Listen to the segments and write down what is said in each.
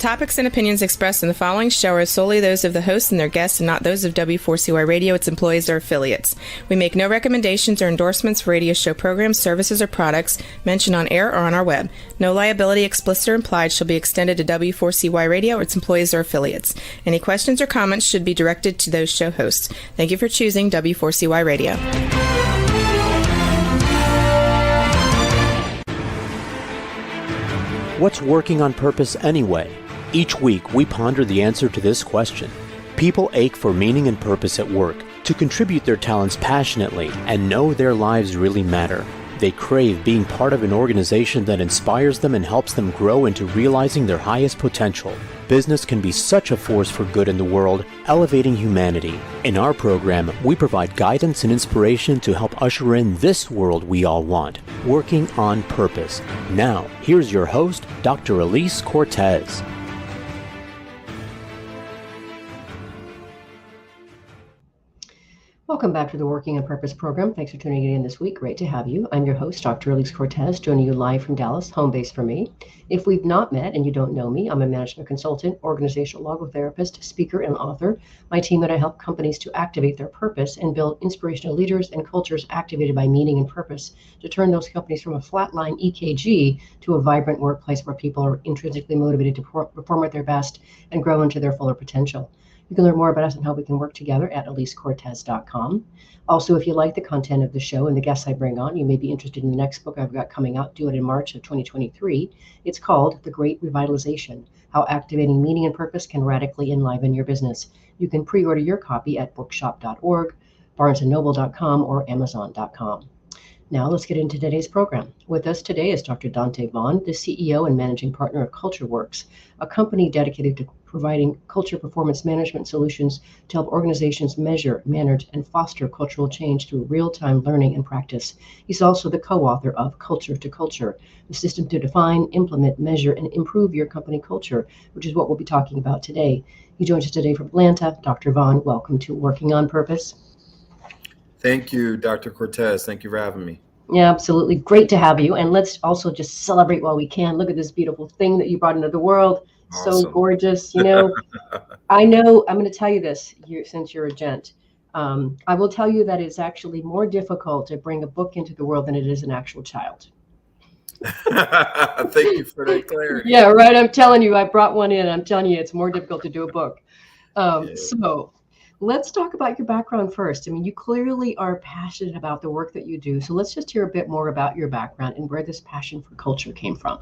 topics and opinions expressed in the following show are solely those of the hosts and their guests and not those of W4CY Radio, its employees, or affiliates. We make no recommendations or endorsements for radio show programs, services, or products mentioned on air or on our web. No liability, explicit or implied, shall be extended to W4CY Radio or its employees or affiliates. Any questions or comments should be directed to those show hosts. Thank you for choosing W4CY Radio. What's working on purpose anyway? Each week, we ponder the answer to this question. People ache for meaning and purpose at work, to contribute their talents passionately and know their lives really matter. They crave being part of an organization that inspires them and helps them grow into realizing their highest potential. Business can be such a force for good in the world, elevating humanity. In our program, we provide guidance and inspiration to help usher in this world we all want, working on purpose. Now, here's your host, Dr. Elise Cortez. Welcome back to the Working on Purpose program. Thanks for tuning in this week. Great to have you. I'm your host, Dr. Elise Cortez, joining you live from Dallas, home base for me. If we've not met and you don't know me, I'm a management consultant, organizational logotherapist, speaker, and author. My team and I help companies to activate their purpose and build inspirational leaders and cultures activated by meaning and purpose to turn those companies from a flatline EKG to a vibrant workplace where people are intrinsically motivated to perform at their best and grow into their fuller potential. You can learn more about us and how we can work together at elisecortez.com. Also, if you like the content of the show and the guests I bring on, you may be interested in the next book I've got coming out, due in March of 2023. It's called The Great Revitalization, How Activating Meaning and Purpose Can Radically Enliven Your Business. You can pre-order your copy at bookshop.org, barnesandnoble.com, or amazon.com. Now let's get into today's program. With us today is Dr. Dante Vaughn, the CEO and managing partner of CultureWorks, a company dedicated to providing culture performance management solutions to help organizations measure, manage, and foster cultural change through real-time learning and practice. He's also the co-author of Culture to Culture, the system to define, implement, measure, and improve your company culture, which is what we'll be talking about today. He joins us today from Atlanta. Dr. Vaughn, welcome to Working on Purpose. Thank you, Dr. Cortez. Thank you for having me. Yeah, absolutely. Great to have you. And let's also just celebrate while we can. Look at this beautiful thing that you brought into the world. Awesome. So gorgeous. You know, I know I'm going to tell you this since you're a gent. I will tell you that it's actually more difficult to bring a book into the world than it is an actual child. Thank you for that clarity. Yeah, right. I'm telling you, I brought one in. I'm telling you, it's more difficult to do a book. So let's talk about your background first. I mean, you clearly are passionate about the work that you do. So let's just hear a bit more about your background and where this passion for culture came from.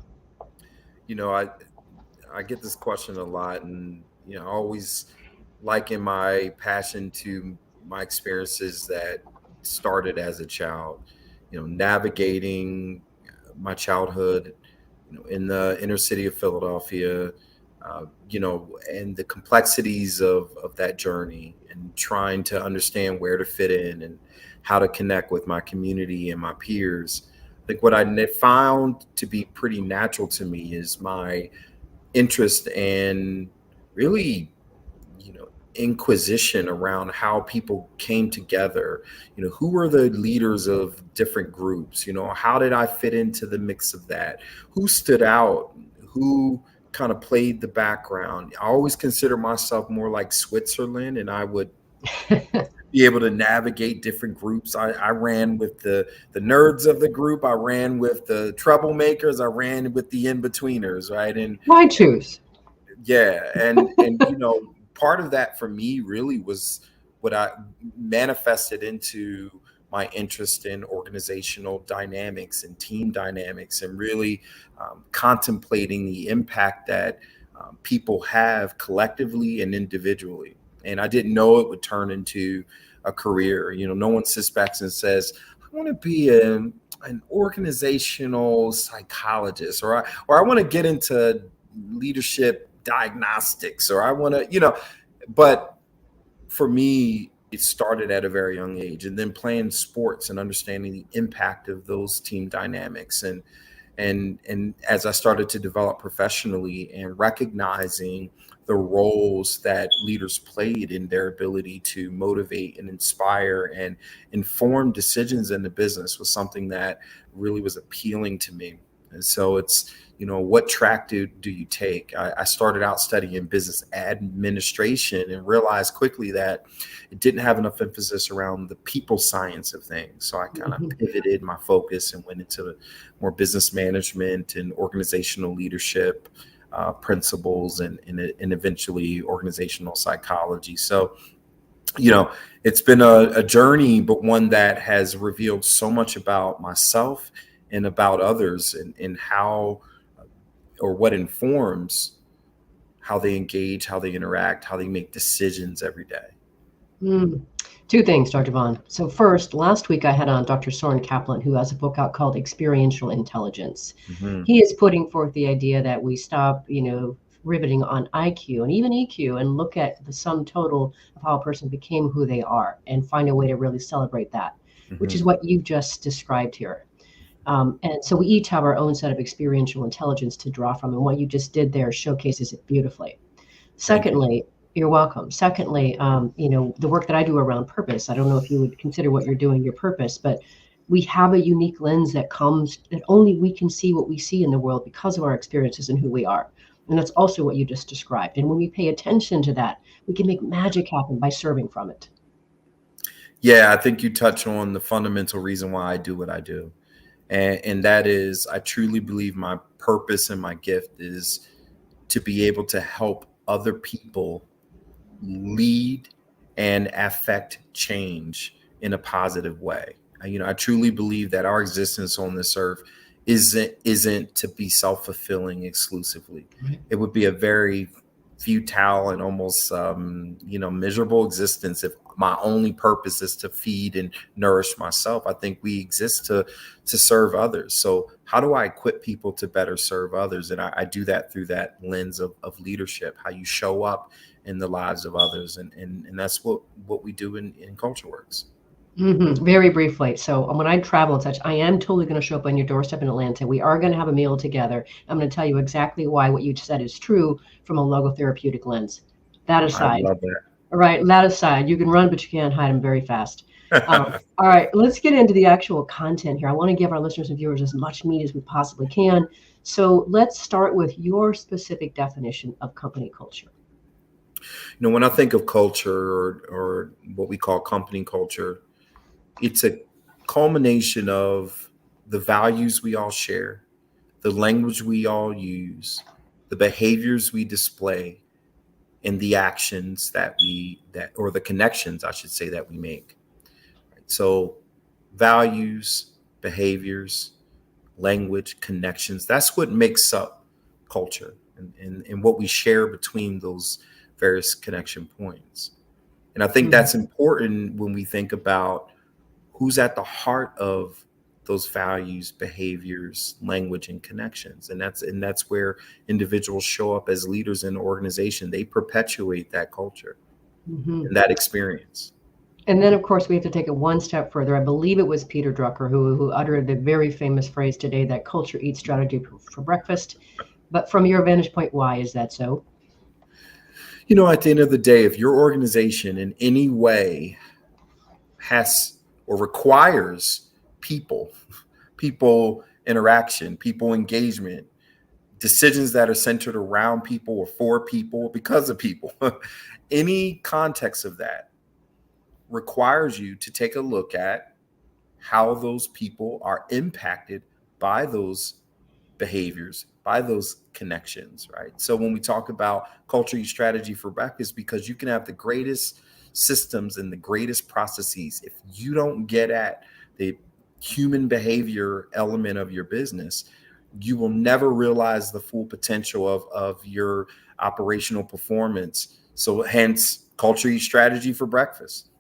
You know, I get this question a lot, and, you know, I always liken my passion to my experiences that started as a child, you know, navigating my childhood, you know, in the inner city of Philadelphia, you know, and the complexities of that journey and trying to understand where to fit in and how to connect with my community and my peers. I think what I found to be pretty natural to me is my interest and really, you know, inquisition around how people came together. You know, who were the leaders of different groups? You know, how did I fit into the mix of that? Who stood out? Who kind of played the background? I always consider myself more like Switzerland, and I would be able to navigate different groups. I ran with the nerds of the group. I ran with the troublemakers. I ran with the in-betweeners, right? And why choose? Yeah. And you know, part of that for me really was what I manifested into my interest in organizational dynamics and team dynamics, and really contemplating the impact that people have collectively and individually. And I didn't know it would turn into a career. You know, no one suspects and says, I want to be an organizational psychologist, or I want to get into leadership diagnostics, or I want to, you know, but for me, it started at a very young age, and then playing sports and understanding the impact of those team dynamics. And as I started to develop professionally and recognizing the roles that leaders played in their ability to motivate and inspire and inform decisions in the business was something that really was appealing to me. And so it's, what track do you take? I started out studying business administration and realized quickly that it didn't have enough emphasis around the people science of things. So I kind of pivoted my focus and went into more business management and organizational leadership principles and eventually organizational psychology. So, it's been a journey, but one that has revealed so much about myself and about others and how or what informs how they engage, how they interact, how they make decisions every day. Two things, Dr. Vaughn. So first, last week I had on Dr. Soren Kaplan, who has a book out called Experiential Intelligence. He is putting forth the idea that we stop, riveting on IQ and even EQ and look at the sum total of how a person became who they are and find a way to really celebrate that, which is what you just described here. And so we each have our own set of experiential intelligence to draw from, and what you just did there showcases it beautifully. Secondly, you're welcome. Secondly, the work that I do around purpose, I don't know if you would consider what you're doing your purpose, but we have a unique lens that only we can see what we see in the world because of our experiences and who we are. And that's also what you just described. And when we pay attention to that, we can make magic happen by serving from it. Yeah, I think you touch on the fundamental reason why I do what I do. And that is, I truly believe my purpose and my gift is to be able to help other people lead and affect change in a positive way. I truly believe that our existence on this earth isn't to be self-fulfilling exclusively. It would be a very futile and almost miserable existence if my only purpose is to feed and nourish myself. I think we exist to serve others. So how do I equip people to better serve others? And I do that through that lens of leadership, how you show up in the lives of others. And that's what we do in CultureWorks. Very briefly. So when I travel and such, I am totally going to show up on your doorstep in Atlanta. We are going to have a meal together. I'm going to tell you exactly why what you said is true from a logotherapeutic lens. That aside. I love that. All right, that aside, you can run, but you can't hide them very fast. All right, let's get into the actual content here. I want to give our listeners and viewers as much meat as we possibly can. So let's start with your specific definition of company culture. When I think of culture or what we call company culture, it's a culmination of the values we all share, the language we all use, the behaviors we display, and the actions or the connections, I should say, that we make. So values, behaviors, language, connections, that's what makes up culture and what we share between those various connection points. And I think that's important when we think about who's at the heart of those values, behaviors, language, and connections. And that's where individuals show up as leaders in the organization. They perpetuate that culture and that experience. And then, of course, we have to take it one step further. I believe it was Peter Drucker who uttered the very famous phrase today that culture eats strategy for breakfast. But from your vantage point, why is that so? At the end of the day, if your organization in any way has or requires people interaction, people engagement, decisions that are centered around people or for people, because of people, any context of that requires you to take a look at how those people are impacted by those behaviors, by those connections, right? So when we talk about culture strategy for breakfast, because you can have the greatest systems and the greatest processes, if you don't get at the human behavior element of your business, you will never realize the full potential of your operational performance. So hence culture strategy for breakfast.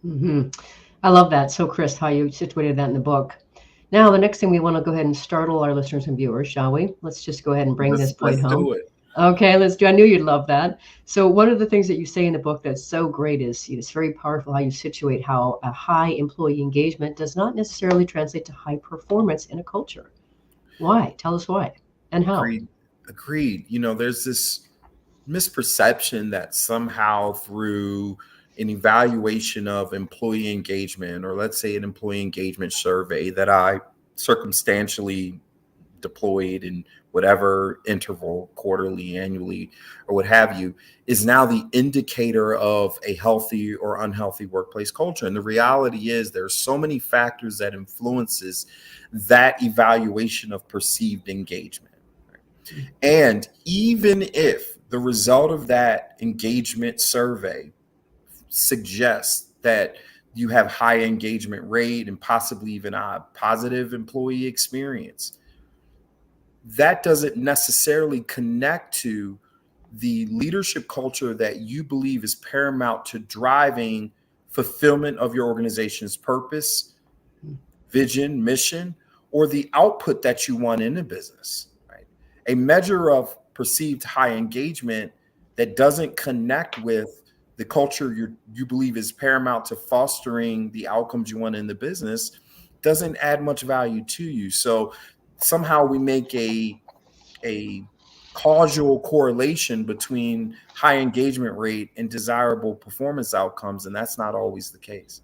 I love that. So Chris, how you situated that in the book. Now, the next thing we want to go ahead and startle our listeners and viewers, shall we? Let's just go ahead and bring this point home. Do it. Okay, let's do. I knew you'd love that. So one of the things that you say in the book that's so great is it's very powerful how you situate how a high employee engagement does not necessarily translate to high performance in a culture. Why? Tell us why and how. Agreed. There's this misperception that somehow through an evaluation of employee engagement, or let's say an employee engagement survey that I circumstantially deployed in whatever interval, quarterly, annually, or what have you, is now the indicator of a healthy or unhealthy workplace culture. And the reality is there's so many factors that influences that evaluation of perceived engagement. And even if the result of that engagement survey suggests that you have high engagement rate and possibly even a positive employee experience, that doesn't necessarily connect to the leadership culture that you believe is paramount to driving fulfillment of your organization's purpose, vision, mission, or the output that you want in the business, right? A measure of perceived high engagement that doesn't connect with the culture you believe is paramount to fostering the outcomes you want in the business doesn't add much value to you. So somehow we make a causal correlation between high engagement rate and desirable performance outcomes, and that's not always the case.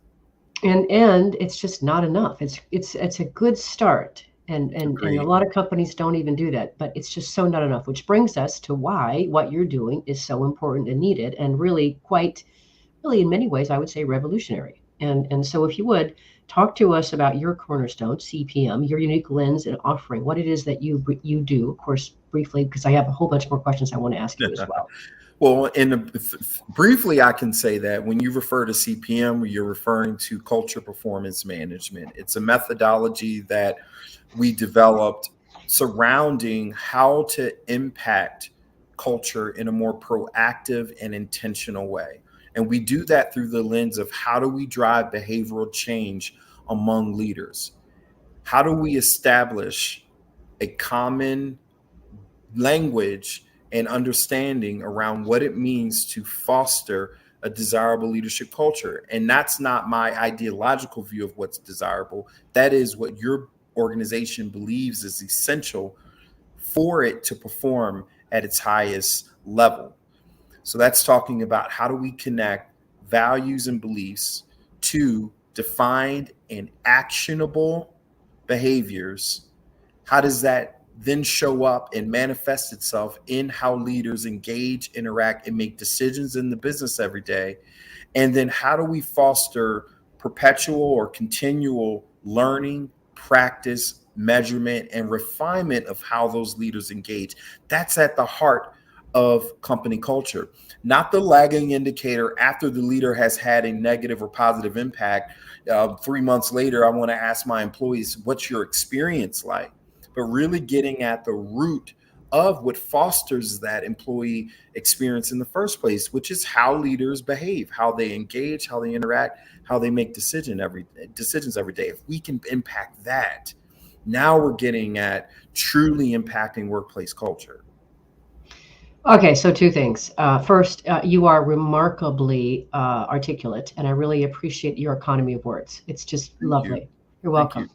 And it's just not enough. It's a good start. And a lot of companies don't even do that, but it's just so not enough, which brings us to why what you're doing is so important and needed and really in many ways, I would say revolutionary. And so if you would talk to us about your cornerstone, CPM, your unique lens and offering, what it is that you do, of course, briefly, because I have a whole bunch more questions I want to ask you as well. Well, briefly, I can say that when you refer to CPM, you're referring to culture performance management. It's a methodology that we developed surrounding how to impact culture in a more proactive and intentional way. And we do that through the lens of how do we drive behavioral change among leaders? How do we establish a common language and understanding around what it means to foster a desirable leadership culture? And that's not my ideological view of what's desirable. That is what your organization believes is essential for it to perform at its highest level. So that's talking about how do we connect values and beliefs to defined and actionable behaviors. How does that then show up and manifest itself in how leaders engage, interact, and make decisions in the business every day? And then how do we foster perpetual or continual learning, practice, measurement, and refinement of how those leaders engage? That's at the heart of company culture, not the lagging indicator after the leader has had a negative or positive impact. 3 months later, I want to ask my employees, what's your experience like? But really getting at the root of what fosters that employee experience in the first place, which is how leaders behave, how they engage, how they interact, how they make decisions every day. If we can impact that, now we're getting at truly impacting workplace culture. Okay, so two things. First, you are remarkably articulate, and I really appreciate your economy of words. It's just lovely. You're welcome.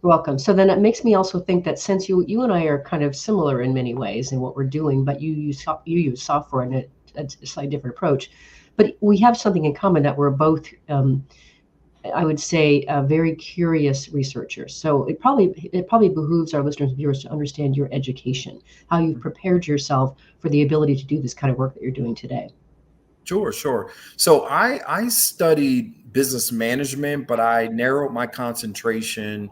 You're welcome. So then it makes me also think that since you and I are kind of similar in many ways in what we're doing, but you use software and a slightly different approach, but we have something in common that we're both, I would say, very curious researchers. So it probably behooves our listeners and viewers to understand your education, how you've prepared yourself for the ability to do this kind of work that you're doing today. Sure. So I studied business management, but I narrowed my concentration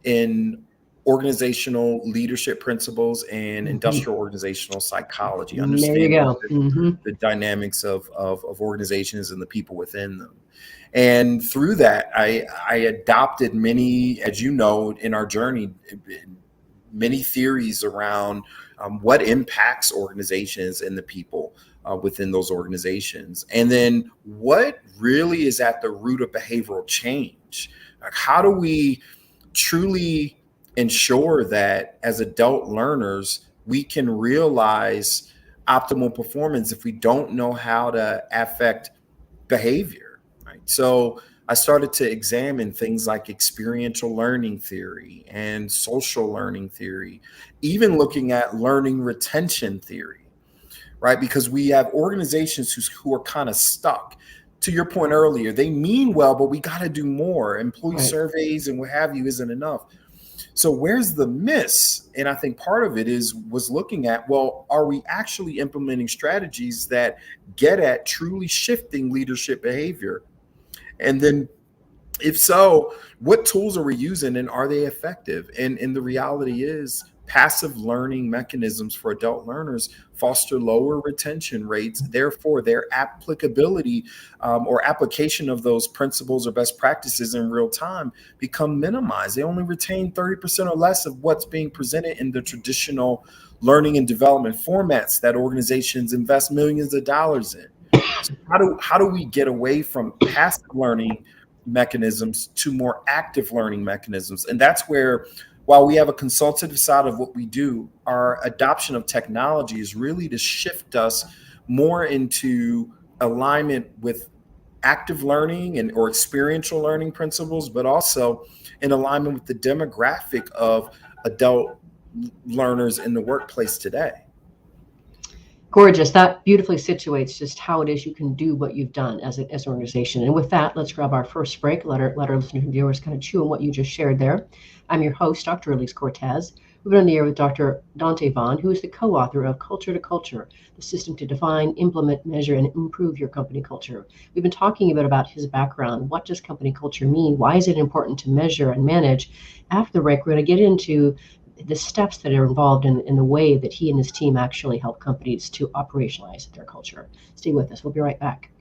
in organizational leadership principles and industrial organizational psychology, understanding the dynamics of organizations and the people within them. And through that, I adopted many, as you know, in our journey, many theories around what impacts organizations and the people within those organizations. And then what really is at the root of behavioral change? Like, how do we truly ensure that as adult learners, we can realize optimal performance if we don't know how to affect behavior, right? So I started to examine things like experiential learning theory and social learning theory, even looking at learning retention theory, right? Because we have organizations who are kind of stuck. To your point earlier, they mean well, but we got to do more. Employee surveys and what have you isn't enough. So where's the miss? And I think part of it was looking at, well, are we actually implementing strategies that get at truly shifting leadership behavior? And then if so, what tools are we using and are they effective? And the reality is passive learning mechanisms for adult learners foster lower retention rates. Therefore, their applicability or application of those principles or best practices in real time become minimized. They only retain 30% or less of what's being presented in the traditional learning and development formats that organizations invest millions of dollars in. So how do we get away from passive learning mechanisms to more active learning mechanisms? And that's where, while we have a consultative side of what we do, our adoption of technology is really to shift us more into alignment with active learning and or experiential learning principles, but also in alignment with the demographic of adult learners in the workplace today. Gorgeous. That beautifully situates just how it is you can do what you've done as an organization. And with that, let's grab our first break. Let our listeners and viewers kind of chew on what you just shared there. I'm your host, Dr. Elise Cortez. We've been on the air with Dr. Dante Vaughn, who is the co-author of Culture to Culture, the system to define, implement, measure, and improve your company culture. We've been talking a bit about his background. What does company culture mean? Why is it important to measure and manage? After the break, we're going to get into the steps that are involved in the way that he and his team actually help companies to operationalize their culture. Stay with us. We'll be right back.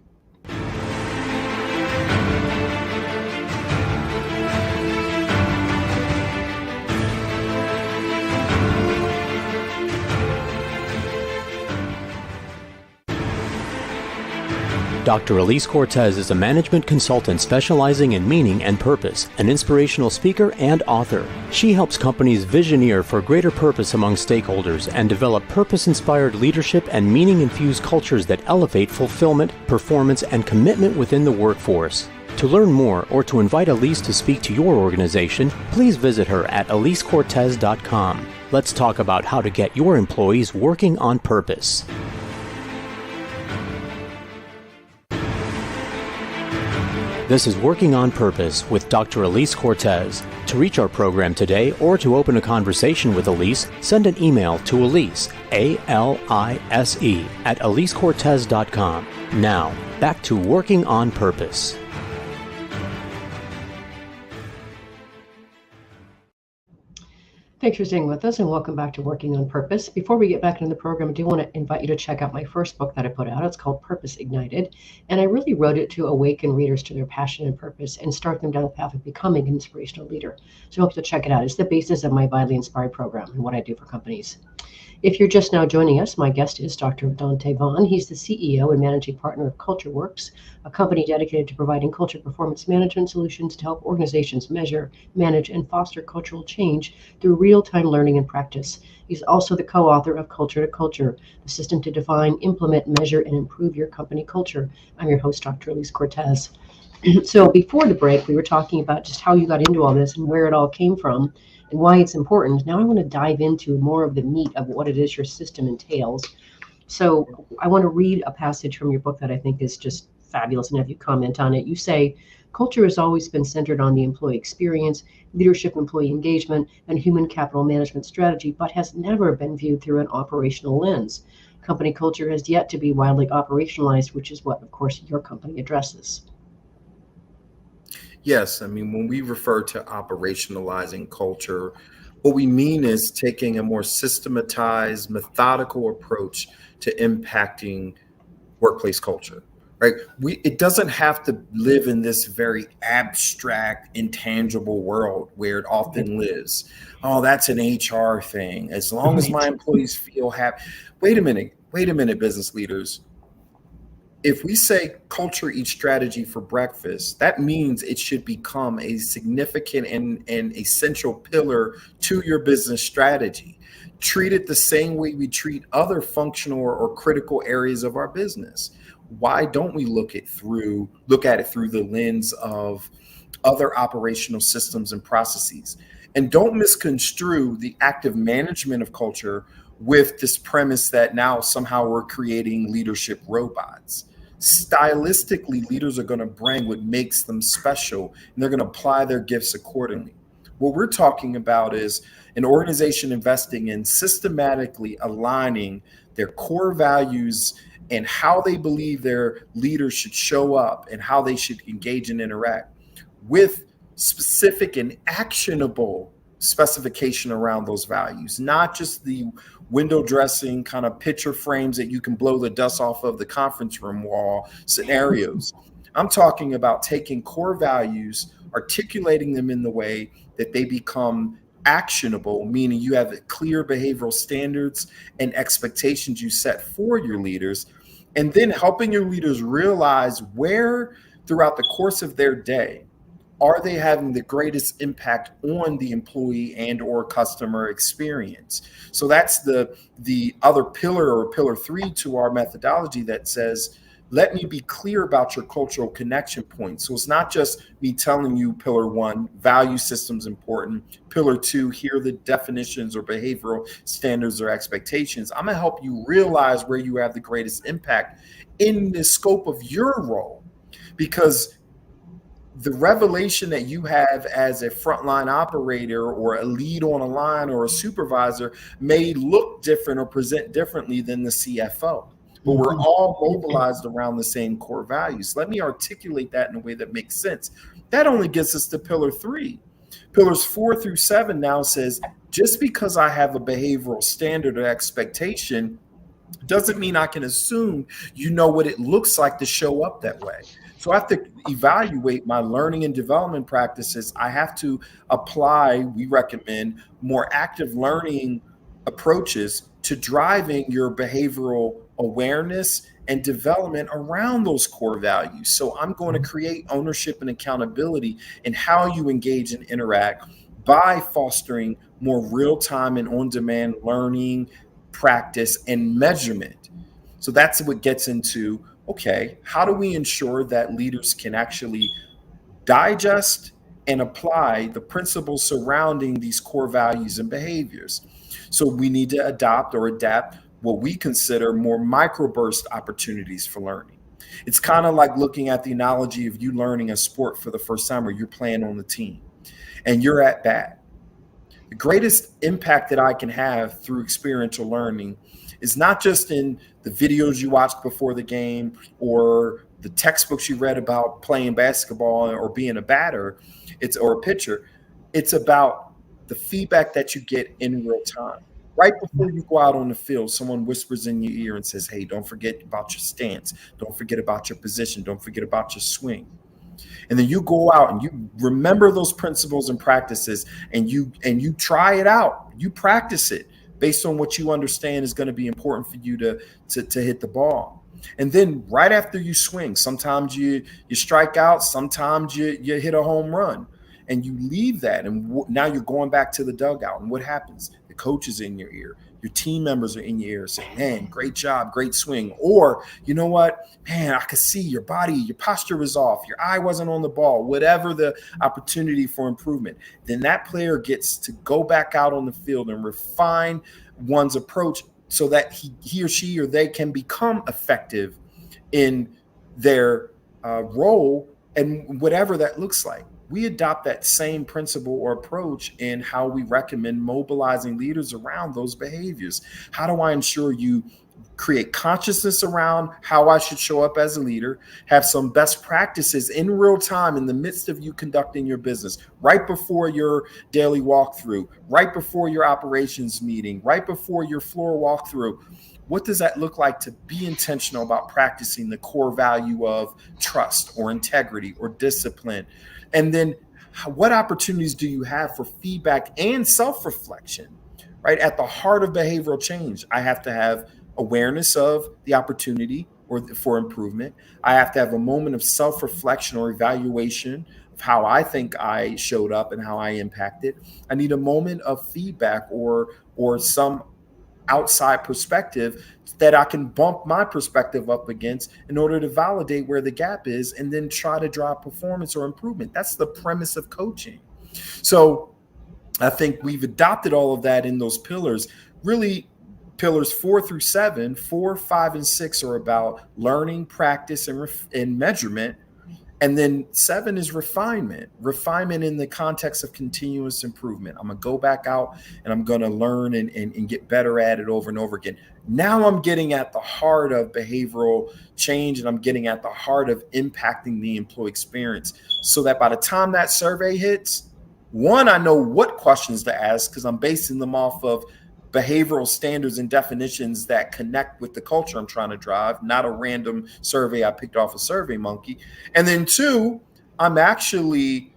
Dr. Elise Cortez is a management consultant specializing in meaning and purpose, an inspirational speaker and author. She helps companies visioneer for greater purpose among stakeholders and develop purpose-inspired leadership and meaning-infused cultures that elevate fulfillment, performance, and commitment within the workforce. To learn more or to invite Elise to speak to your organization, please visit her at elisecortez.com. Let's talk about how to get your employees working on purpose. This is Working on Purpose with Dr. Elise Cortez. To reach our program today or to open a conversation with Elise, send an email to Elise, A-L-I-S-E, at elisecortez.com. Now, back to Working on Purpose. Thanks for staying with us and welcome back to Working on Purpose. Before we get back into the program, I do want to invite you to check out my first book that I put out. It's called Purpose Ignited. And I really wrote it to awaken readers to their passion and purpose and start them down the path of becoming an inspirational leader. So I hope you'll check it out. It's the basis of my Vitally Inspired program and what I do for companies. If you're just now joining us, my guest is Dr. Dante Vaughn. He's the CEO and managing partner of CultureWorks, a company dedicated to providing culture performance management solutions to help organizations measure, manage, and foster cultural change through real-time learning and practice. He's also the co-author of Culture to Culture, the system to define, implement, measure, and improve your company culture. I'm your host, Dr. Elise Cortez. So before the break, we were talking about just how you got into all this and where it all came from and why it's important. Now I want to dive into more of the meat of what it is your system entails. So I want to read a passage from your book that I think is just fabulous and have you comment on it. You say, culture has always been centered on the employee experience, leadership, employee engagement, and human capital management strategy, but has never been viewed through an operational lens. Company culture has yet to be widely operationalized, which is what, of course, your company addresses. Yes, I mean, when we refer to operationalizing culture, what we mean is taking a more systematized, methodical approach to impacting workplace culture, right? It doesn't have to live in this very abstract, intangible world where it often lives. Oh, that's an HR thing. As long as my employees feel happy. Wait a minute, business leaders. If we say culture eats strategy for breakfast, that means it should become a significant and essential pillar to your business strategy. Treat it the same way we treat other functional or critical areas of our business. Why don't we look at it through the lens of other operational systems and processes? And don't misconstrue the active management of culture with this premise that now somehow we're creating leadership robots. Stylistically, leaders are going to bring what makes them special, and they're going to apply their gifts accordingly. What we're talking about is an organization investing in systematically aligning their core values and how they believe their leaders should show up and how they should engage and interact with specific and actionable specification around those values, not just the window dressing kind of picture frames that you can blow the dust off of the conference room wall scenarios. I'm talking about taking core values, articulating them in the way that they become actionable, meaning you have clear behavioral standards and expectations you set for your leaders, and then helping your leaders realize where throughout the course of their day are they having the greatest impact on the employee and or customer experience. So that's the other pillar, or pillar 3 to our methodology, that says, let me be clear about your cultural connection points. So it's not just me telling you pillar 1, value systems important, pillar 2, here are the definitions or behavioral standards or expectations. I'm gonna help you realize where you have the greatest impact in the scope of your role, because the revelation that you have as a frontline operator or a lead on a line or a supervisor may look different or present differently than the CFO, but we're all mobilized around the same core values. Let me articulate that in a way that makes sense. That only gets us to pillar 3. Pillars 4 through 7 now says, just because I have a behavioral standard or expectation doesn't mean I can assume you know what it looks like to show up that way. So I have to evaluate my learning and development practices. I have to apply, we recommend, more active learning approaches to driving your behavioral awareness and development around those core values. So I'm going to create ownership and accountability in how you engage and interact by fostering more real-time and on-demand learning, practice, and measurement. So that's what gets into, okay, how do we ensure that leaders can actually digest and apply the principles surrounding these core values and behaviors? So we need to adopt or adapt what we consider more microburst opportunities for learning. It's kind of like looking at the analogy of you learning a sport for the first time, or you're playing on the team and you're at bat. The greatest impact that I can have through experiential learning is not just in the videos you watched before the game or the textbooks you read about playing basketball or being a batter, or a pitcher. It's about the feedback that you get in real time. Right before you go out on the field, someone whispers in your ear and says, hey, don't forget about your stance. Don't forget about your position. Don't forget about your swing. And then you go out and you remember those principles and practices, and you try it out. You practice it based on what you understand is going to be important for you to hit the ball. And then right after you swing, sometimes you strike out, sometimes you hit a home run, and you leave that. And now you're going back to the dugout. And what happens? The coach is in your ear. Your team members are in your ear saying, man, great job, great swing. Or, you know what, man, I could see your body, your posture was off, your eye wasn't on the ball, whatever the opportunity for improvement. Then that player gets to go back out on the field and refine one's approach so that he or she or they can become effective in their role and whatever that looks like. We adopt that same principle or approach in how we recommend mobilizing leaders around those behaviors. How do I ensure you create consciousness around how I should show up as a leader, have some best practices in real time in the midst of you conducting your business, right before your daily walkthrough, right before your operations meeting, right before your floor walkthrough? What does that look like to be intentional about practicing the core value of trust or integrity or discipline? And then what opportunities do you have for feedback and self-reflection, right? At the heart of behavioral change, I have to have awareness of the opportunity or for improvement. I have to have a moment of self-reflection or evaluation of how I think I showed up and how I impacted. I need a moment of feedback or some outside perspective that I can bump my perspective up against in order to validate where the gap is and then try to drive performance or improvement. That's the premise of coaching. So I think we've adopted all of that in those pillars. Really, pillars 4 through 7, 4, 5, and 6 are about learning, practice, and measurement. And then 7 is refinement. Refinement in the context of continuous improvement. I'm going to go back out and I'm going to learn and get better at it over and over again. Now I'm getting at the heart of behavioral change, and I'm getting at the heart of impacting the employee experience, so that by the time that survey hits, one, I know what questions to ask because I'm basing them off of behavioral standards and definitions that connect with the culture I'm trying to drive, not a random survey I picked off a Survey Monkey. And then 2, I'm actually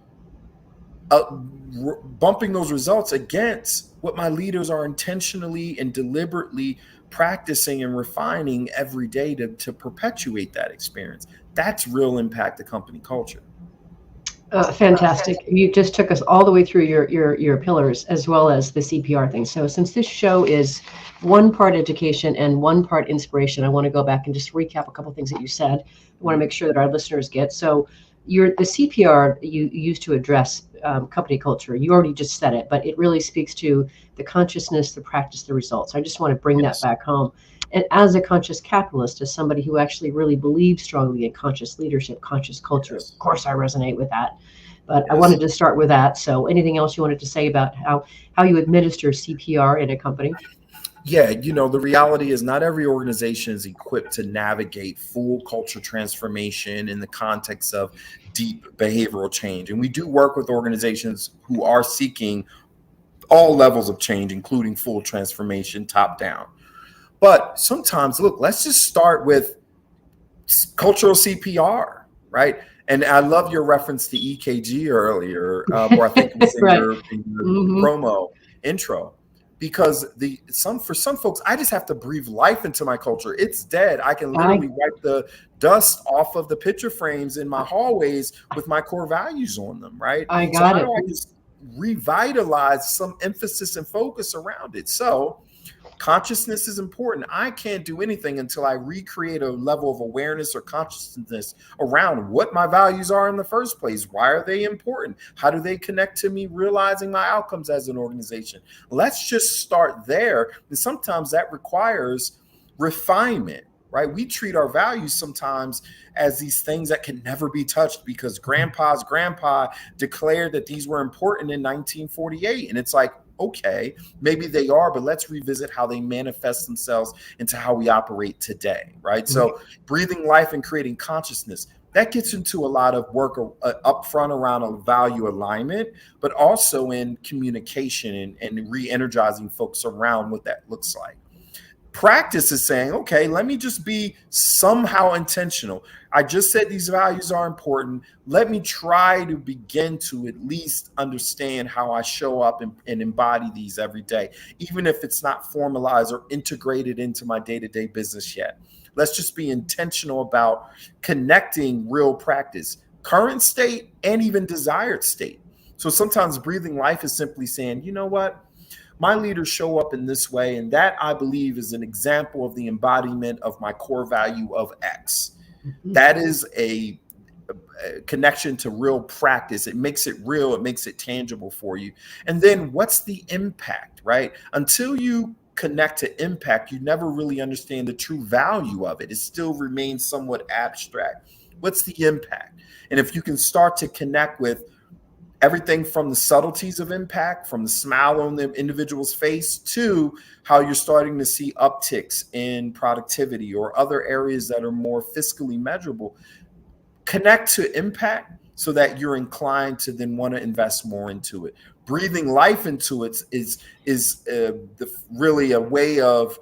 bumping those results against what my leaders are intentionally and deliberately practicing and refining every day to perpetuate that experience. That's real impact to company culture. Fantastic. You just took us all the way through your pillars as well as the CPR thing. So since this show is one part education and one part inspiration, I want to go back and just recap a couple of things that you said. I want to make sure that our listeners get. So the CPR you used to address company culture. You already just said it, but it really speaks to the consciousness, the practice, the results. I just want to bring that back home. And as a conscious capitalist, as somebody who actually really believes strongly in conscious leadership, conscious culture, of course I resonate with that. But I wanted to start with that. So anything else you wanted to say about how you administer CPR in a company? Yeah, the reality is not every organization is equipped to navigate full culture transformation in the context of deep behavioral change. And we do work with organizations who are seeking all levels of change, including full transformation, top down. But sometimes, look, let's just start with cultural CPR, right? And I love your reference to EKG earlier, or I think it was in your promo intro, because for some folks, I just have to breathe life into my culture. It's dead. I can literally wipe the dust off of the picture frames in my hallways with my core values on them, right? I got it. I just revitalize some emphasis and focus around it. So consciousness is important. I can't do anything until I recreate a level of awareness or consciousness around what my values are in the first place. Why are they important? How do they connect to me realizing my outcomes as an organization? Let's just start there. And sometimes that requires refinement, right? We treat our values sometimes as these things that can never be touched because grandpa's grandpa declared that these were important in 1948. And it's like, okay, maybe they are, but let's revisit how they manifest themselves into how we operate today, right? So breathing life and creating consciousness, that gets into a lot of work up front around a value alignment, but also in communication and re-energizing folks around what that looks like. Practice is saying, okay, let me just be somehow intentional. I just said these values are important. Let me try to begin to at least understand how I show up and embody these every day, even if it's not formalized or integrated into my day-to-day business yet. Let's just be intentional about connecting real practice, current state, and even desired state. So sometimes breathing life is simply saying, you know what? My leaders show up in this way, and that, I believe, is an example of the embodiment of my core value of X. That is a connection to real practice. It makes it real. It makes it tangible for you. And then what's the impact, right? Until you connect to impact, you never really understand the true value of it. It still remains somewhat abstract. What's the impact? And if you can start to connect with everything from the subtleties of impact, from the smile on the individual's face, to how you're starting to see upticks in productivity or other areas that are more fiscally measurable. Connect to impact so that you're inclined to then want to invest more into it. Breathing life into it is really a way of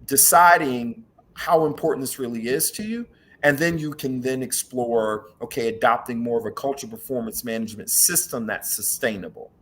deciding how important this really is to you. And then you can then explore, okay, adopting more of a culture performance management system that's sustainable.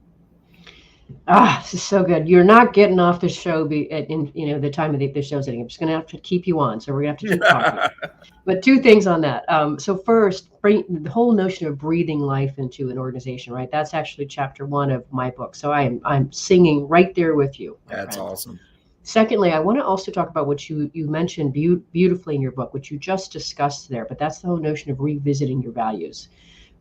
This is so good. You're not getting off the show in the time of the show's ending. I'm just going to have to keep you on. So we're going to have to keep talking. But 2 things on that. So first, bring the whole notion of breathing life into an organization, right? That's actually chapter 1 of my book. So I'm singing right there with you. That's awesome. Secondly, I want to also talk about what you mentioned beautifully in your book, which you just discussed there, but that's the whole notion of revisiting your values.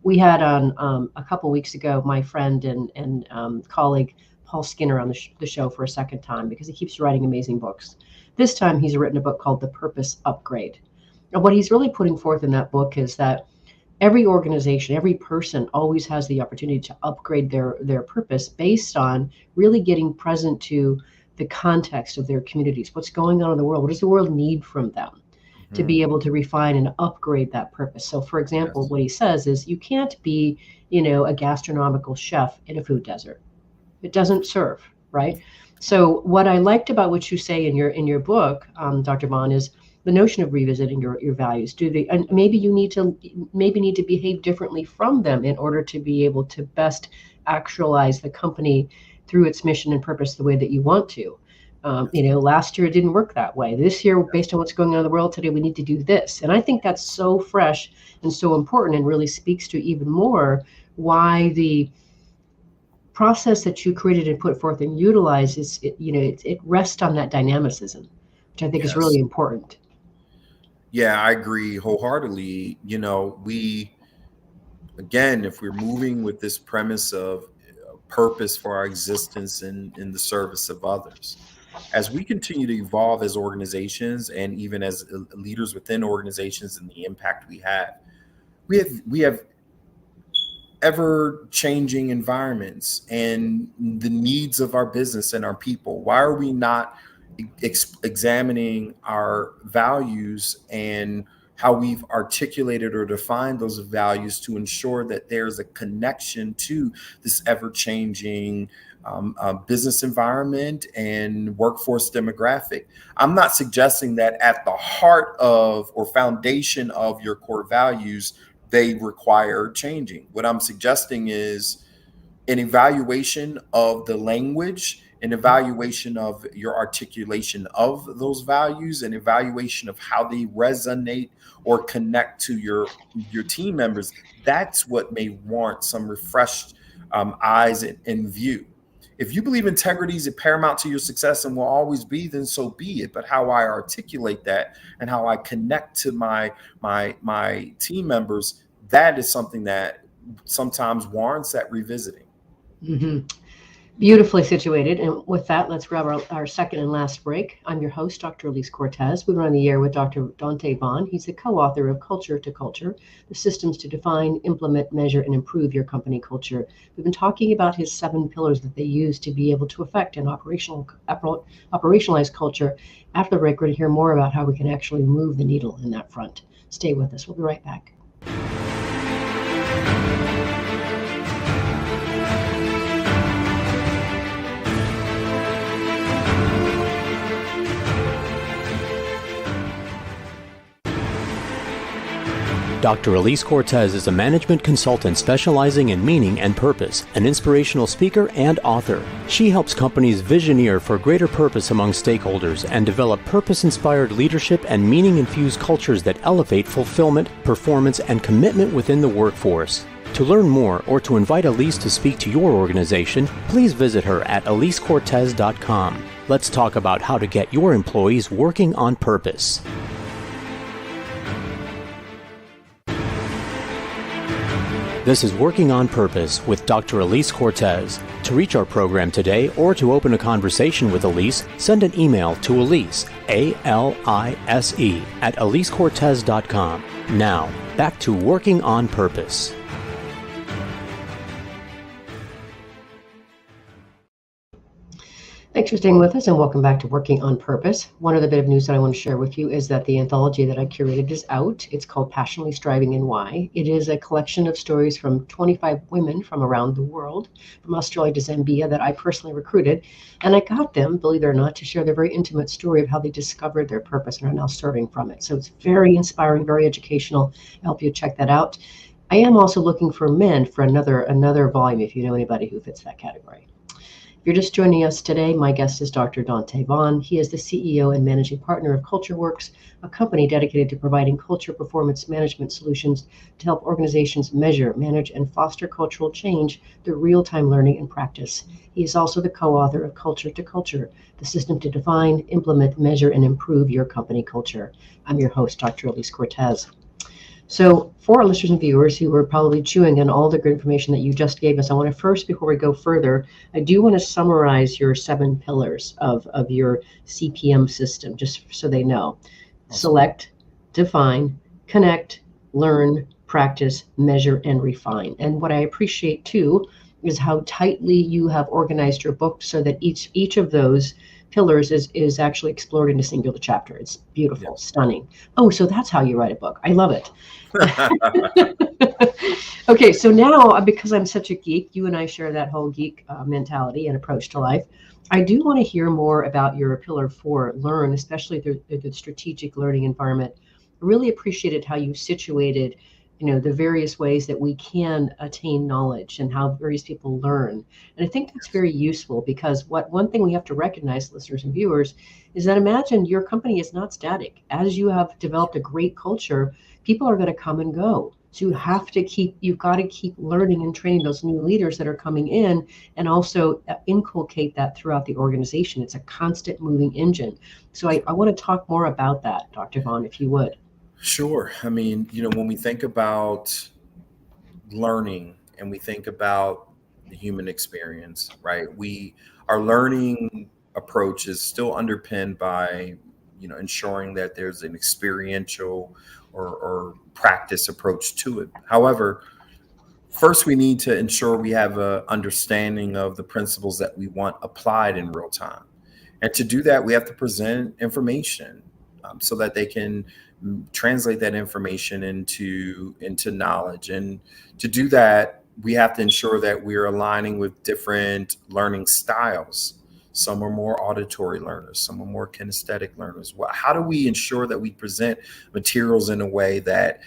We had on a couple weeks ago, my friend and colleague, Paul Skinner, on the show for a second time because he keeps writing amazing books. This time he's written a book called The Purpose Upgrade. And what he's really putting forth in that book is that every organization, every person always has the opportunity to upgrade their purpose based on really getting present to the context of their communities. What's going on in the world? What does the world need from them to be able to refine and upgrade that purpose? So, for example, Yes. what he says is you can't be, a gastronomical chef in a food desert. It doesn't serve, right? So what I liked about what you say in your book, Dr. Vaughn, is the notion of revisiting your values. And maybe you need to behave differently from them in order to be able to best actualize the company through its mission and purpose the way that you want to. Last year it didn't work that way. This year, based on what's going on in the world today, we need to do this. And I think that's so fresh and so important, and really speaks to even more why the process that you created and put forth and utilized it rests on that dynamicism, which I think is Yes. really important. Yeah, I agree wholeheartedly. If we're moving with this premise of purpose for our existence in the service of others, as we continue to evolve as organizations and even as leaders within organizations and the impact we have ever changing environments and the needs of our business and our people. Why are we not examining our values and how we've articulated or defined those values to ensure that there's a connection to this ever-changing business environment and workforce demographic? I'm not suggesting that at the heart of or foundation of your core values they require changing. What I'm suggesting is an evaluation of the language, an evaluation of your articulation of those values, an evaluation of how they resonate or connect to your team members. That's what may warrant some refreshed eyes and view. If you believe integrity is paramount to your success and will always be, then so be it. But how I articulate that and how I connect to my team members, that is something that sometimes warrants that revisiting. Mm-hmm. Beautifully situated. And with that, let's grab our second and last break. I'm your host, Dr. Elise Cortez. We were on the air with Dr. Dante Vaughn. He's the co-author of Culture to Culture, the systems to define, implement, measure, and improve your company culture. We've been talking about his 7 pillars that they use to be able to affect and operationalize culture. After the break, we're going to hear more about how we can actually move the needle in that front. Stay with us. We'll be right back. Dr. Elise Cortez is a management consultant specializing in meaning and purpose, an inspirational speaker and author. She helps companies visioneer for greater purpose among stakeholders and develop purpose-inspired leadership and meaning-infused cultures that elevate fulfillment, performance, and commitment within the workforce. To learn more or to invite Elise to speak to your organization, please visit her at elisecortez.com. Let's talk about how to get your employees working on purpose. This is Working on Purpose with Dr. Elise Cortez. To reach our program today or to open a conversation with Elise, send an email to Elise, A-L-I-S-E, at elisecortez.com. Now, back to Working on Purpose. Thanks for staying with us and welcome back to Working on Purpose. One other bit of news that I want to share with you is that the anthology that I curated is out. It's called Passionately Striving and Why. It is a collection of stories from 25 women from around the world, from Australia to Zambia, that I personally recruited. And I got them, believe it or not, to share their very intimate story of how they discovered their purpose and are now serving from it. So it's very inspiring, very educational. I hope you check that out. I am also looking for men for another volume if you know anybody who fits that category. If you're just joining us today, my guest is Dr. Dante Vaughn. He is the CEO and managing partner of CultureWorks, a company dedicated to providing culture performance management solutions to help organizations measure, manage, and foster cultural change through real-time learning and practice. He is also the co-author of Culture to Culture, the system to define, implement, measure, and improve your company culture. I'm your host, Dr. Elise Cortez. So for our listeners and viewers who are probably chewing on all the good information that you just gave us, I want to first, before we go further, I do want to summarize your 7 pillars of your CPM system, just so they know. Awesome. Select, define, connect, learn, practice, measure, and refine. And what I appreciate too is how tightly you have organized your book so that each of those pillars is actually explored in a singular chapter. It's beautiful, stunning. Oh, so that's how you write a book. I love it. Okay, so now, because I'm such a geek, you and I share that whole geek mentality and approach to life. I do want to hear more about your pillar 4, learn, especially the strategic learning environment. I really appreciated how you situated, the various ways that we can attain knowledge and how various people learn. And I think that's very useful, because one thing we have to recognize, listeners and viewers, is that imagine your company is not static. As you have developed a great culture, people are going to come and go. So you've got to keep learning and training those new leaders that are coming in, and also inculcate that throughout the organization. It's a constant moving engine. So I want to talk more about that, Dr. Vaughn, if you would. Sure. I mean, when we think about learning and we think about the human experience, right? Our learning approach is still underpinned by, ensuring that there's an experiential or practice approach to it. However, first we need to ensure we have a understanding of the principles that we want applied in real time. And to do that, we have to present information so that they can translate that information into knowledge. And to do that, we have to ensure that we're aligning with different learning styles. Some are more auditory learners, some are more kinesthetic learners. How do we ensure that we present materials in a way that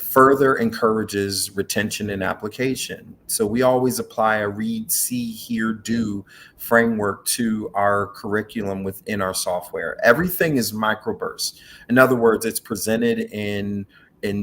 further encourages retention and application? So we always apply a read, see, hear, do framework to our curriculum within our software. Everything is microbursts. In other words, it's presented in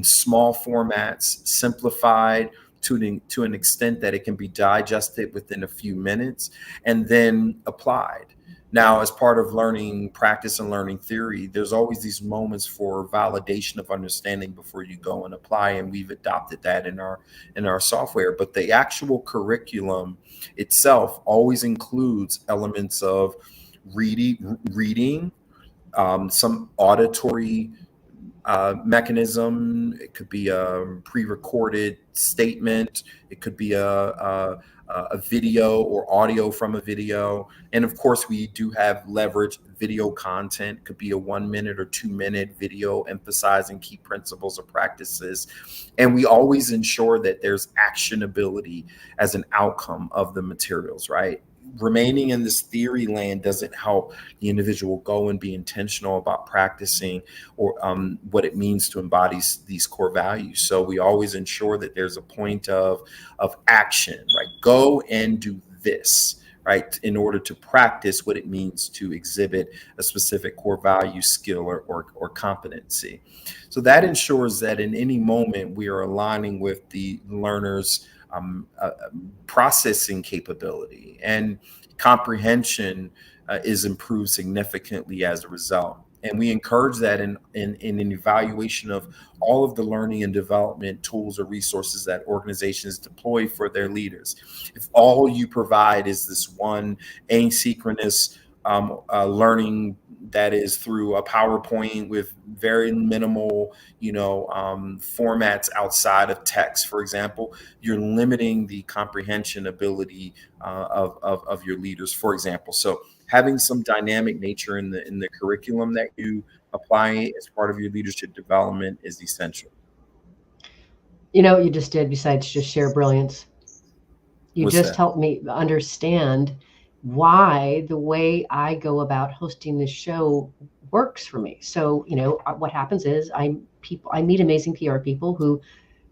small formats, simplified to an extent that it can be digested within a few minutes and then applied. Now, as part of learning practice and learning theory, there's always these moments for validation of understanding before you go and apply, and we've adopted that in our software. But the actual curriculum itself always includes elements of reading, some auditory mechanism. It could be a pre-recorded statement. It could be a video or audio from a video. And of course, we do have leverage video content. It could be a 1 minute or 2 minute video emphasizing key principles or practices. And we always ensure that there's actionability as an outcome of the materials, right? Remaining in this theory land doesn't help the individual go and be intentional about practicing or what it means to embody these core values. So we always ensure that there's a point of action, right? Go and do this, right? In order to practice what it means to exhibit a specific core value, skill, or competency. So that ensures that in any moment we are aligning with the learner's processing capability, and comprehension is improved significantly as a result. And we encourage that in an evaluation of all of the learning and development tools or resources that organizations deploy for their leaders. If all you provide is this one asynchronous learning that is through a PowerPoint with very minimal, formats outside of text, for example, you're limiting the comprehension ability of your leaders, for example. So having some dynamic nature in the curriculum that you apply as part of your leadership development is essential. You know what you just did besides just share brilliance? You What's just that? helped me understand why the way I go about hosting this show works for me. So, what happens is I meet amazing PR people who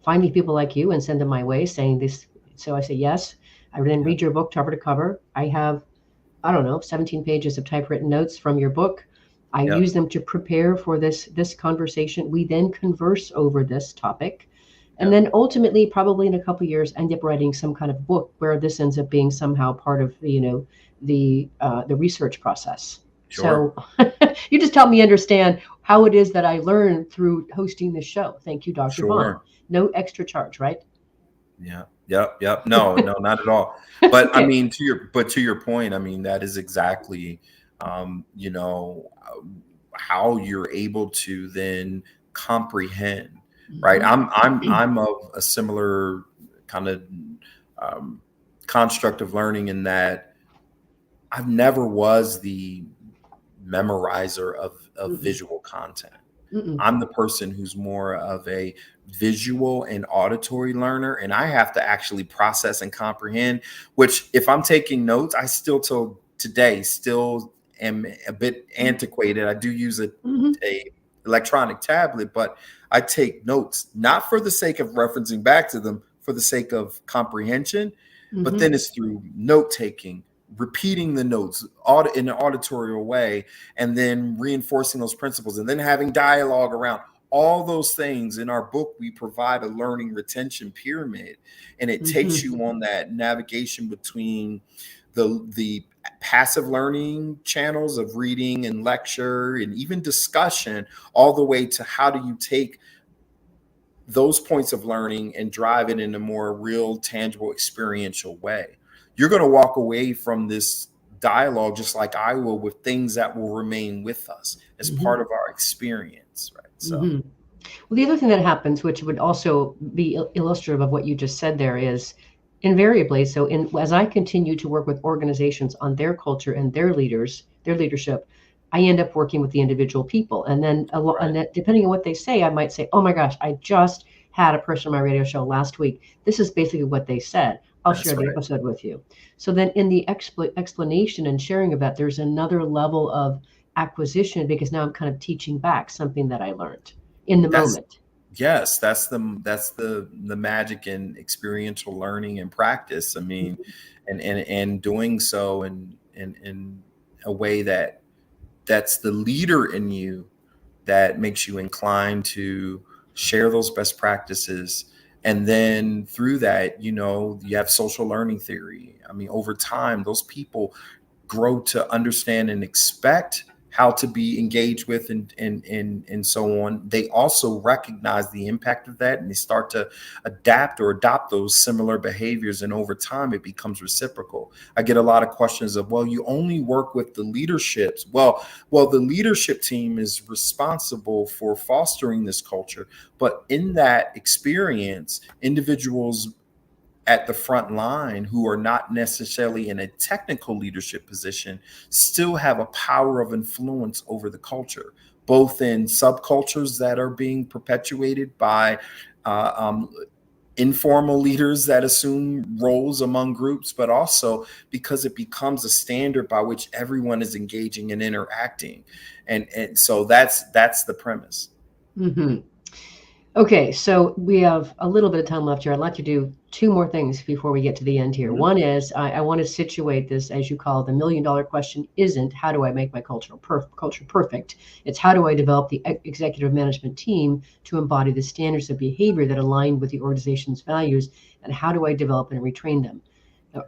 find me people like you and send them my way saying this. So I say, yes. I then read your book cover to cover. I have, I don't know, 17 pages of typewritten notes from your book. I Yep. use them to prepare for this conversation. We then converse over this topic. And then ultimately, probably in a couple of years, end up writing some kind of book where this ends up being somehow part of the research process. Sure. So you just helped me understand how it is that I learn through hosting the show. Thank you, Dr. Vaughn. Sure. No extra charge, right? Yeah. Yep. No, not at all. But Okay. I mean, to your point, I mean, that is exactly, how you're able to then comprehend right? I'm of a similar kind of construct of learning in that I've never was the memorizer of visual content. I'm the person who's more of a visual and auditory learner, and I have to actually process and comprehend, which if I'm taking notes, I still till today still am a bit antiquated. I do use a electronic tablet, but I take notes, not for the sake of referencing back to them, for the sake of comprehension, but then it's through note taking, repeating the notes in an auditorial way, and then reinforcing those principles, and then having dialogue around all those things. In our book, we provide a learning retention pyramid, and it takes you on that navigation between the passive learning channels of reading and lecture and even discussion, all the way to how do you take those points of learning and drive it in a more real, tangible, experiential way. You're going to walk away from this dialogue, just like I will, with things that will remain with us as part of our experience, right? So, well, the other thing that happens, which would also be illustrative of what you just said there, is invariably, as I continue to work with organizations on their culture and their leadership, I end up working with the individual people. And then, and that, depending on what they say, I might say, oh my gosh, I just had a person on my radio show last week. This is basically what they said. I'll share the episode with you. So then in the explanation and sharing of that, there's another level of acquisition, because now I'm kind of teaching back something that I learned in the moment. Yes, that's the magic in experiential learning and practice. I mean, and doing so in a way that's the leader in you, that makes you inclined to share those best practices. And then through that, you have social learning theory. I mean, over time, those people grow to understand and expect how to be engaged with and so on. They also recognize the impact of that, and they start to adapt or adopt those similar behaviors. And over time, it becomes reciprocal. I get a lot of questions of, well, you only work with the leaderships. Well, the leadership team is responsible for fostering this culture. But in that experience, individuals at the front line who are not necessarily in a technical leadership position still have a power of influence over the culture, both in subcultures that are being perpetuated by informal leaders that assume roles among groups, but also because it becomes a standard by which everyone is engaging and interacting. And so that's the premise. Okay, so we have a little bit of time left here. I'd like to do two more things before we get to the end here. One is I want to situate this, as you call it, the $1 million question isn't how do I make my culture perfect? It's how do I develop the executive management team to embody the standards of behavior that align with the organization's values, and how do I develop and retrain them?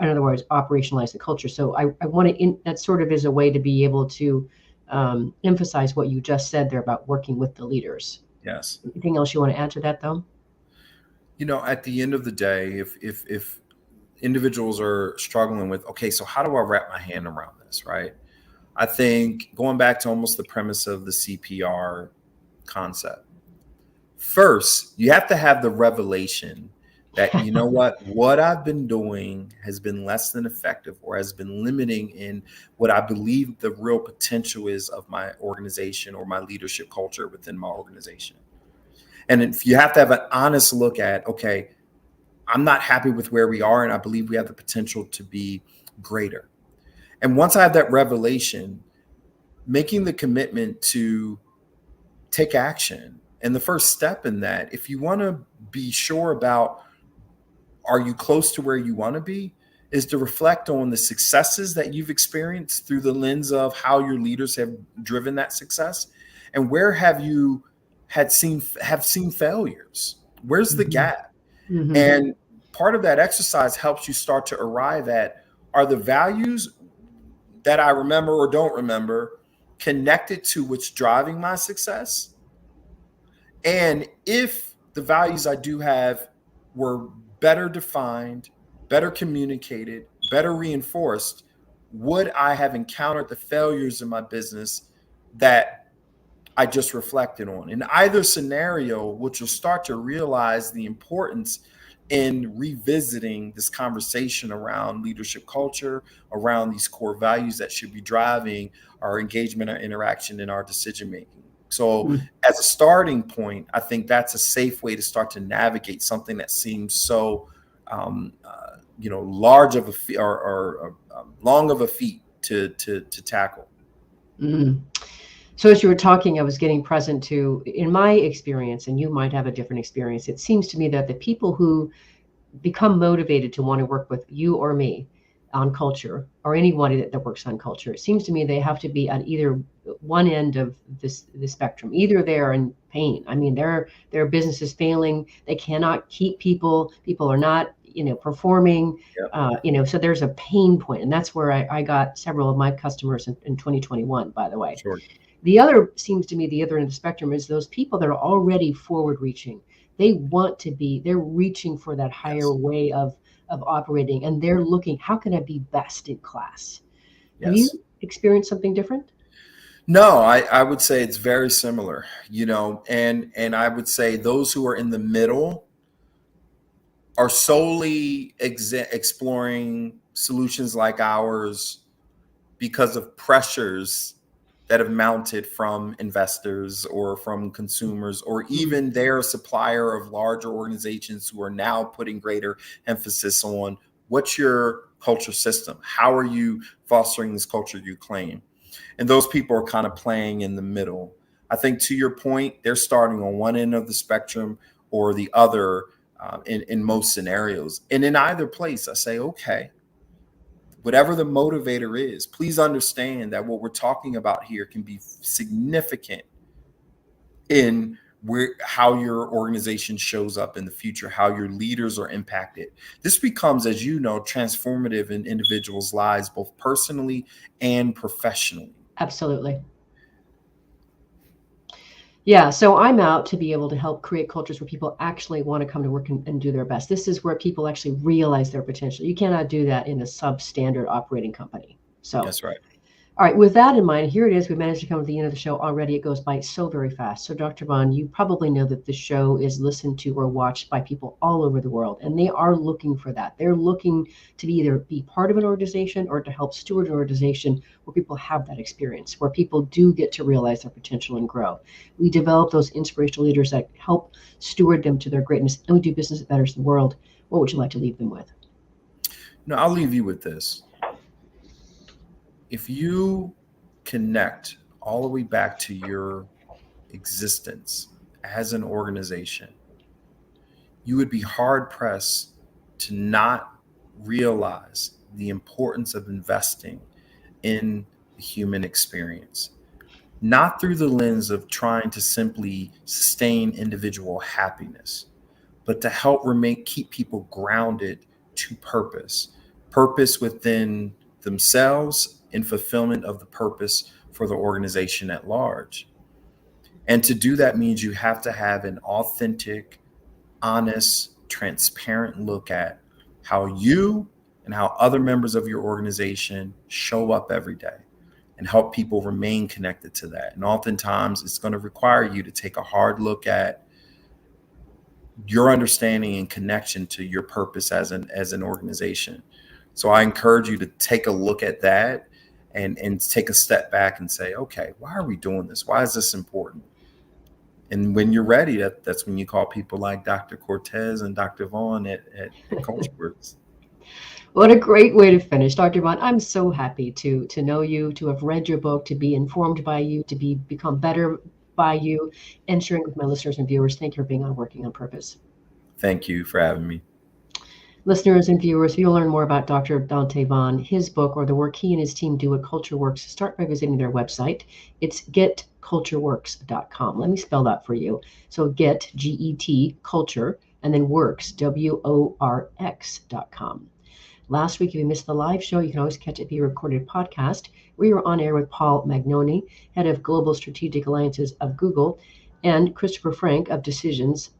In other words, operationalize the culture. So I want to, that sort of is a way to be able to emphasize what you just said there about working with the leaders. Yes. Anything else you want to add to that, though? At the end of the day, if individuals are struggling with, okay, so how do I wrap my hand around this, right? I think going back to almost the premise of the CPR concept, first, you have to have the revelation that, you know what I've been doing has been less than effective, or has been limiting in what I believe the real potential is of my organization or my leadership culture within my organization. And if you have to have an honest look at, okay, I'm not happy with where we are, and I believe we have the potential to be greater. And once I have that revelation, making the commitment to take action. And the first step in that, if you want to be sure about, are you close to where you want to be, is to reflect on the successes that you've experienced through the lens of how your leaders have driven that success, and where have you seen failures? Where's the gap? And part of that exercise helps you start to arrive at, are the values that I remember or don't remember connected to what's driving my success? And if the values I do have were better defined, better communicated, better reinforced, would I have encountered the failures in my business that I just reflected on. In either scenario, what you'll start to realize the importance in revisiting this conversation around leadership culture, around these core values that should be driving our engagement, our interaction, and our decision making. So as a starting point, I think that's a safe way to start to navigate something that seems so large of a feat or long of a feat to tackle. So as you were talking, I was getting present to, in my experience, and you might have a different experience, it seems to me that the people who become motivated to want to work with you or me on culture, or anybody that works on culture, it seems to me they have to be at either one end of the spectrum. Either they're in pain. I mean, their business is failing. They cannot keep people. People are not, performing. Yep. So there's a pain point, and that's where I got several of my customers in 2021. By the way, Sure. The other seems to me the other end of the spectrum is those people that are already forward-reaching. They're reaching for that higher way of operating, and they're looking, how can I be best in class? Yes. Have you experienced something different? No, I would say it's very similar, and I would say those who are in the middle are solely exploring solutions like ours because of pressures that have mounted from investors or from consumers, or even their supplier of larger organizations who are now putting greater emphasis on what's your culture system? How are you fostering this culture you claim? And those people are kind of playing in the middle. I think, to your point, they're starting on one end of the spectrum or the other in most scenarios. And in either place, I say, okay, whatever the motivator is, please understand that what we're talking about here can be significant in how your organization shows up in the future, how your leaders are impacted. This becomes, as you know, transformative in individuals' lives, both personally and professionally. Absolutely. Yeah, so I'm out to be able to help create cultures where people actually want to come to work and do their best. This is where people actually realize their potential. You cannot do that in a substandard operating company. So That's right. All right, with that in mind, here it is. We managed to come to the end of the show already. It goes by so very fast. So, Dr. Vaughn, you probably know that the show is listened to or watched by people all over the world, and they are looking for that. They're looking to either be part of an organization or to help steward an organization where people have that experience, where people do get to realize their potential and grow. We develop those inspirational leaders that help steward them to their greatness, and we do business that betters the world. What would you like to leave them with? No, I'll leave you with this. If you connect all the way back to your existence as an organization, you would be hard pressed to not realize the importance of investing in the human experience, not through the lens of trying to simply sustain individual happiness, but to help keep people grounded to purpose within themselves, in fulfillment of the purpose for the organization at large. And to do that means you have to have an authentic, honest, transparent look at how you and how other members of your organization show up every day, and help people remain connected to that. And oftentimes it's going to require you to take a hard look at your understanding and connection to your purpose as an organization. So I encourage you to take a look at that and take a step back and say, okay, why are we doing this? Why is this important? And when you're ready, that's when you call people like Dr. Cortez and Dr. Vaughn at CultureWorks. What a great way to finish. Dr. Vaughn, I'm so happy to know you, to have read your book, to be informed by you, to become better by you, and sharing with my listeners and viewers. Thank you for being on Working on Purpose. Thank you for having me. Listeners and viewers, if you'll learn more about Dr. Dante Vaughn, his book, or the work he and his team do at CultureWorks, start by visiting their website. It's getcultureworks.com. Let me spell that for you. So get, G-E-T, culture, and then works, W-O-R-X.com. Last week, if you missed the live show, you can always catch it via recorded podcast. We were on air with Paul Magnoni, head of Global Strategic Alliances of Google, and Christopher Frank of Decisions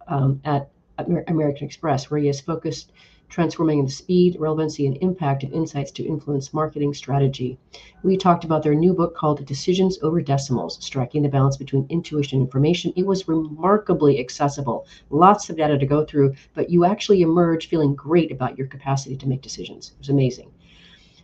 at American Express, where he has focused transforming the speed, relevancy, and impact of insights to influence marketing strategy. We talked about their new book called Decisions Over Decimals, Striking the Balance Between Intuition and Information. It was remarkably accessible, lots of data to go through, but you actually emerge feeling great about your capacity to make decisions. It was amazing.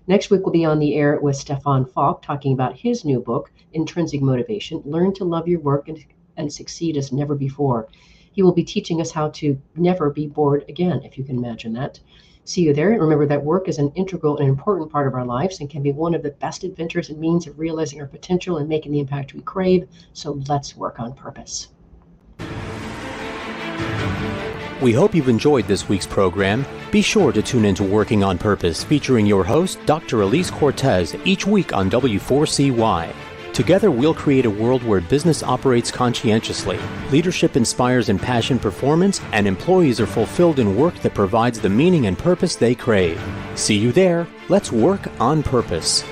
Next week, we'll be on the air with Stefan Falk talking about his new book, Intrinsic Motivation, Learn to Love Your Work and Succeed as Never Before. He will be teaching us how to never be bored again, if you can imagine that. See you there. And remember that work is an integral and important part of our lives and can be one of the best adventures and means of realizing our potential and making the impact we crave. So let's work on purpose. We hope you've enjoyed this week's program. Be sure to tune into Working on Purpose, featuring your host, Dr. Elise Cortez, each week on W4CY. Together, we'll create a world where business operates conscientiously, leadership inspires impassioned performance, and employees are fulfilled in work that provides the meaning and purpose they crave. See you there. Let's work on purpose.